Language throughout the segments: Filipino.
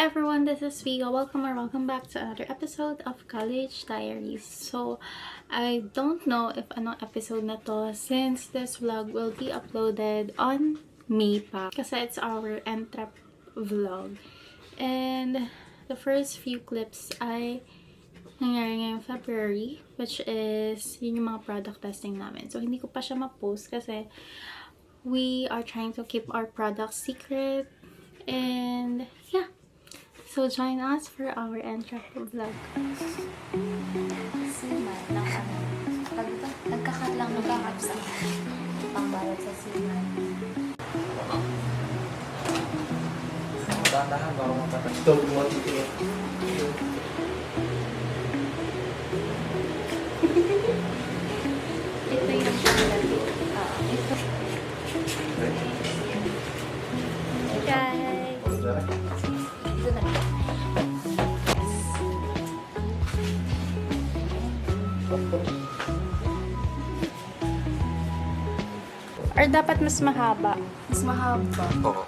everyone, this is Vigo. Welcome back to another episode of College Diaries. So, I don't know if anong episode na to since this vlog will be uploaded on May pa. Kasi it's our entrep vlog. And the first few clips ay nangyari ngayong February, which is yun yung mga product testing namin. So, hindi ko pa siya ma-post kasi we are trying to keep our products secret. And yeah, so join us for our entrep vlog. Siman ng ano. Nagkakat lang magkakap sa pangbayad sa siman. Dahan-dahan bago mapatag. Don't want to eat. Ito yung pangalan. Ito. Hey guys! Ito na rin. Or dapat mas mahaba? Mas mahaba. Oo.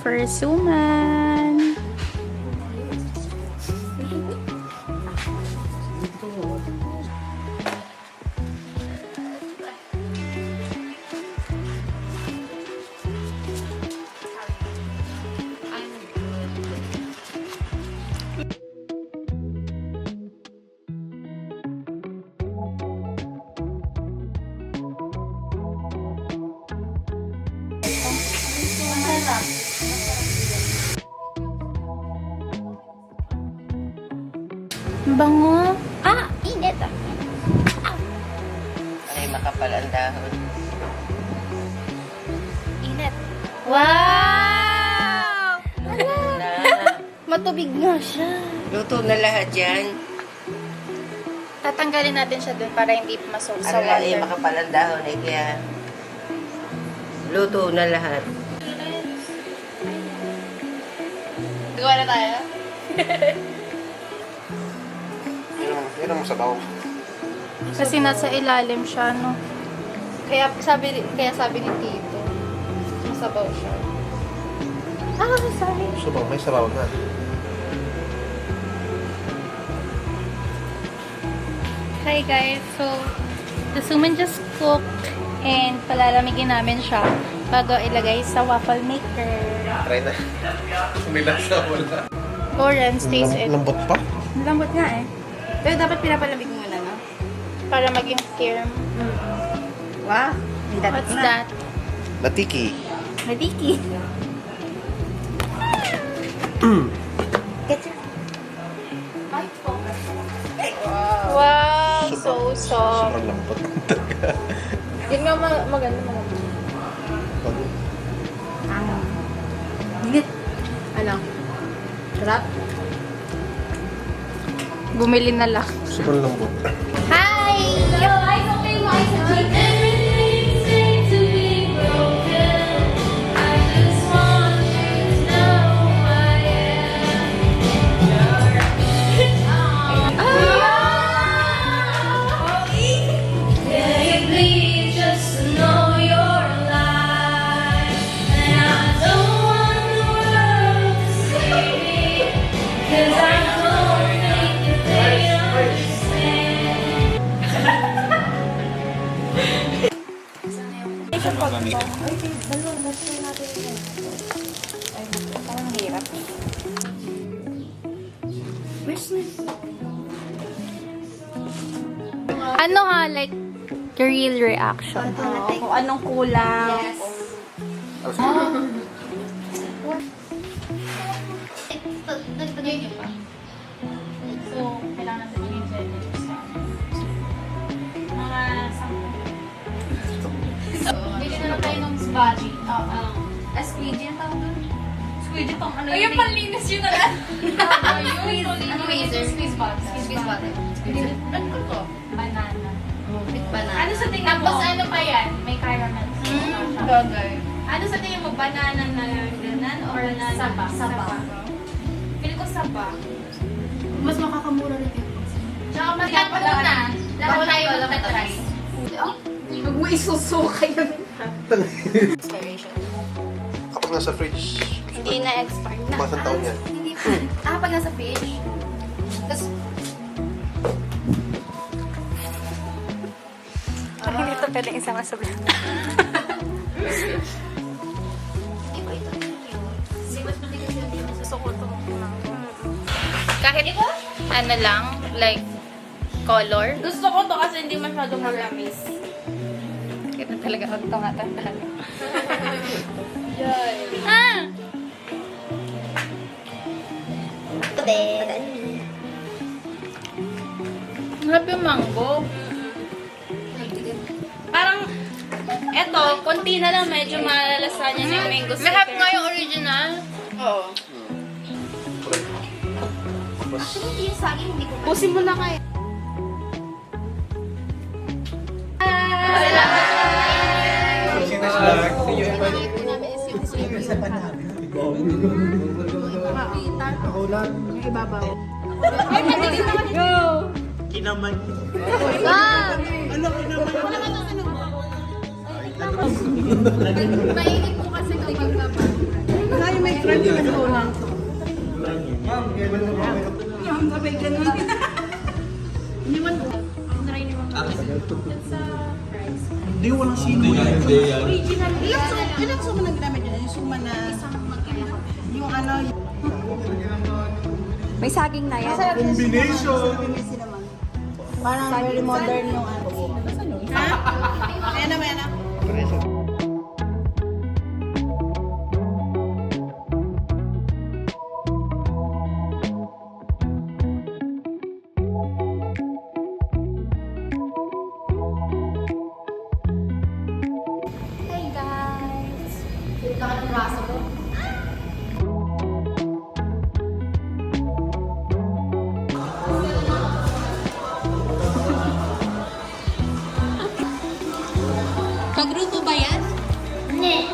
For suman! Masarap. Bango! Ah! Init! Ay, makapal ang dahon. Init! Wow! Na. Matubig nga siya. Luto na lahat yan. Tatanggalin natin siya dun para hindi masok sa Ang ay water. makapal ang dahon eh, kaya luto na lahat. Gawa na tayo? Yan ang masabaw. Kasi nasa ilalim siya, no? Kaya sabi ni Tito, masabaw siya. Ah, sorry. Sabaw, may sabaw na. Hi guys, so the suman just cooked and palalamigin namin siya bago ilagay sa waffle maker. Try na. May lasa, wala. Orange taste it. Lambot pa? Lambot nga eh. Pero dapat pinapalamig muna, no? Para maging firm. Wow. What's that? Latiki. Nadiki. Get your... Ay, focus. Wow, so soft. Sobrang lambot. Yun nga maganda. Init. Ano? Sarap. Bumili na lang. Sobrang lambot. Hi! Yo, ay, okay mo. Ay, sa chicken. Ano nga, like, your real reaction? Kung anong kulang. Yes. So, kailangan natin yung ingredients. Mga 10. Bili na lang tayo ng spaghetti. Squeegee ang tawag doon? Squeegee pang ano Ay, yung panlinis yun na lang. Ano razor? Squeeze bottle. Squeeze bottle. Ano ko to? Banana. With banana. Ano sa tingin mo? Tapos ano pa yan? May caramel. Bagay. Ano sa tingin mo? Banana na ganan or banana? Saba. Saba. Feel ko saba. Mas makakamura rin yun. Tsaka mas dapat na. Dapat tayo magtatry. Huwag mo isusuka yun. Inspiration. Kapag nasa fridge, Hindi na expire na. Masang taon yan. Hindi pa. Pag nasa page. Tapos, Hindi ito pwedeng isama sa vlog. hindi ko ito. Hindi mas matigas yung hindi Gusto ko ito. Kahit ano lang, like color. Gusto ko to kasi hindi masyadong matamis. Kita talaga ako ito nga talaga. Yay. Ah! Harap yung mango. Parang, eto, konti na lang medyo malalasa niya yung mango sticker. Mahap nga yung original. Oo. Mas Yung saging, hindi ko pa. Pusin mo na kayo. Mainit po kasi kapag kapag. Hindi, walang sino yan. Ilang suma na ginamit yun? Yung suma na... Yung ano... May saging na yan. Combination! Parang very modern yung ano. Ha? Ayan na, ayan na. Hey guys! Lakad ng braso ko. Pagrupo ba yan? Ne.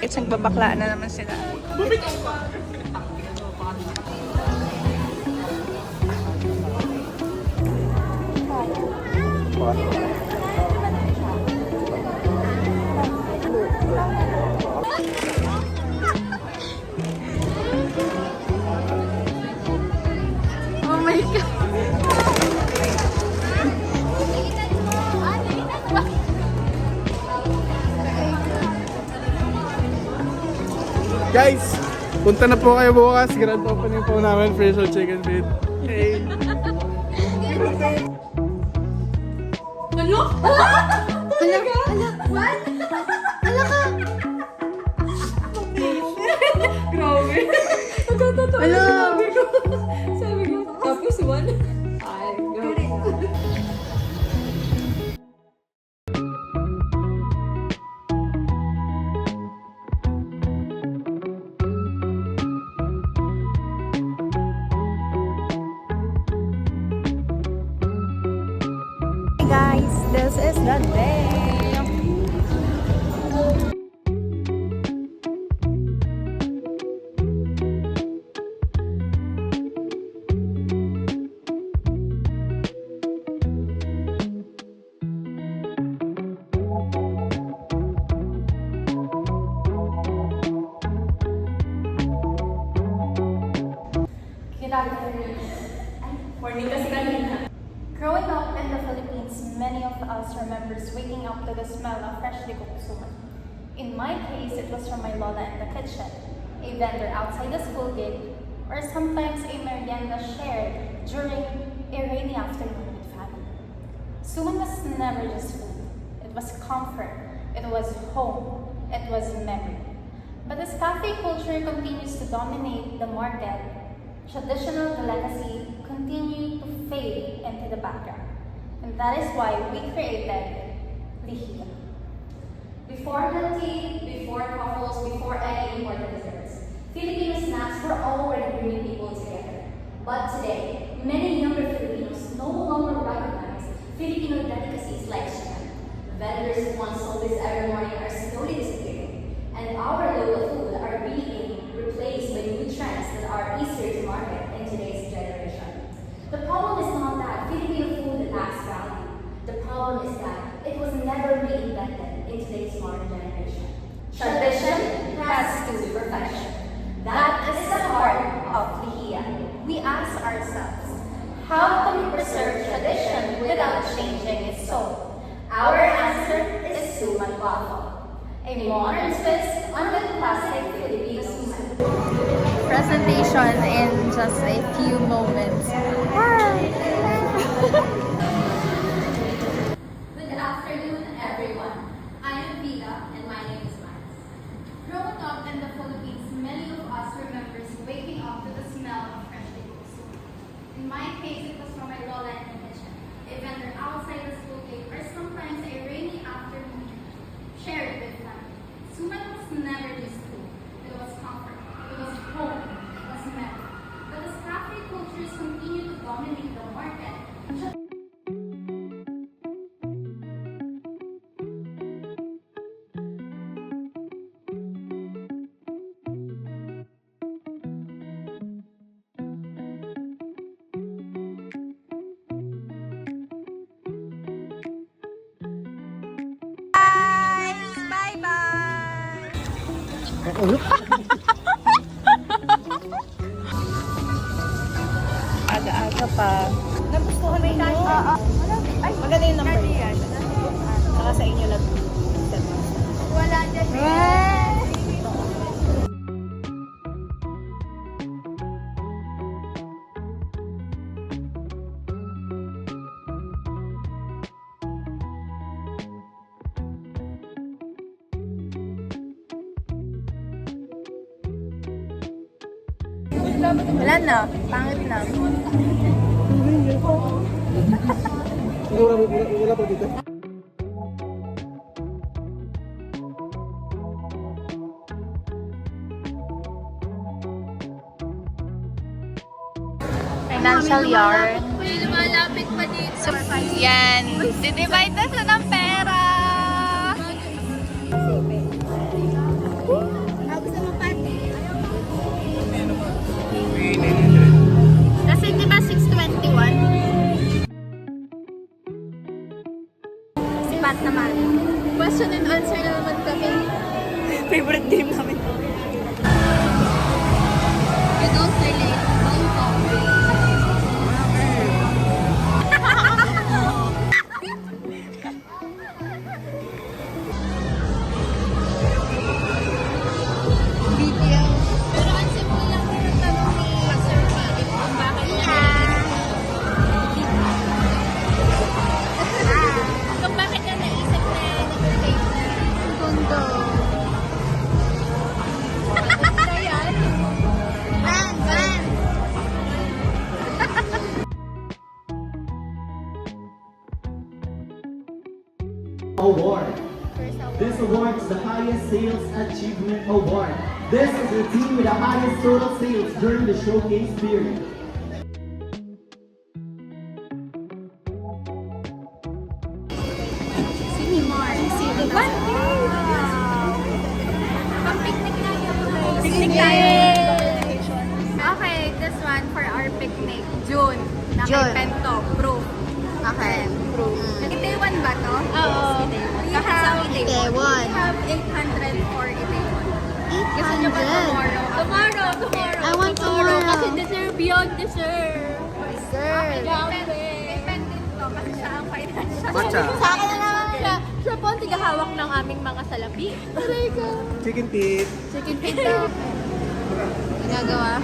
It's nagbabakla na naman sila. Oh my God. Guys, punta na po kayo bukas. Grand opening po namin, Facial Chicken Feet. Hey! Guys, this is the day. Growing up in the Philippines, many of us remembers waking up to the smell of freshly cooked suman. In my case, it was from my lola in the kitchen, a vendor outside the school gate, or sometimes a merienda shared during a rainy afternoon with family. Suman was never just food. It was comfort. It was home. It was memory. But as cafe culture continues to dominate the market, traditional delicacy continue to fade into the background. And that is why we created Lihia. Before the tea, before couples, before any important desserts, Filipino snacks were already bringing people together. But today, many younger Filipinos no longer recognize Filipino delicacies like chicken. Vendors who once sold this every morning are slowly disappearing, and our local food are being replaced by new trends that are easier to market in today's generation. The problem is not that Filipino food in today's modern generation. Tradition has to be perfection. That is the heart of Lihiya. We ask ourselves, how can we preserve tradition without changing its soul? Our answer is suman waffle, a modern twist on the classic Filipino suman. Presentation in just a few moments. Good afternoon, everyone. I am Vida, and my name is Max. Growing up in the Philippines, many of us remember waking up to the smell of freshly cooked soup. In my case, it was from my lola in the kitchen, a vendor outside the school gate, or sometimes a rainy afternoon shared with family. Suman was never just food. It was comfort. It was home. It was memory. But as cafe cultures continue to dominate the market, Aga-aga pa. Nagustuhan mo yun? Ay, maganda yung number niya. Saka sa inyo lang. Wala dyan. Wala na. Pangit na. Wala pa dito. Financial yarn. Lumalapit pa dito. Yan. Didivide na siya ng pera. Kasi di ba 621? Si Pat naman. Question and answer na naman kami. Favorite game namin. You don't relate. Don't talk. Video. Pero ang simple lang po ng tanong ni Sir Malik kung bakit kung bakit ka naisip na nag-relate na Gundo. Ayan. Ban! Award. This award is the highest sales achievement award. This is the team with the highest total sales during the showcase period. Picnic tayo. Okay, this one for our picnic. June. June. Pento. Proof. Okay. Itaewon ba to? Oo. We have, Itaewon. we have 800 for Itaewon. Gusto nyo ba tomorrow? Tomorrow. I want tomorrow. Kasi deserve yun, deserve. Deserve. Dependent to kasi siya ang financial. Matcha. Sa akin na naman siya. Siya po ang tigahawak ng aming mga salapi. Aray ko. Chicken feet. Chicken feet daw. Nagagawa.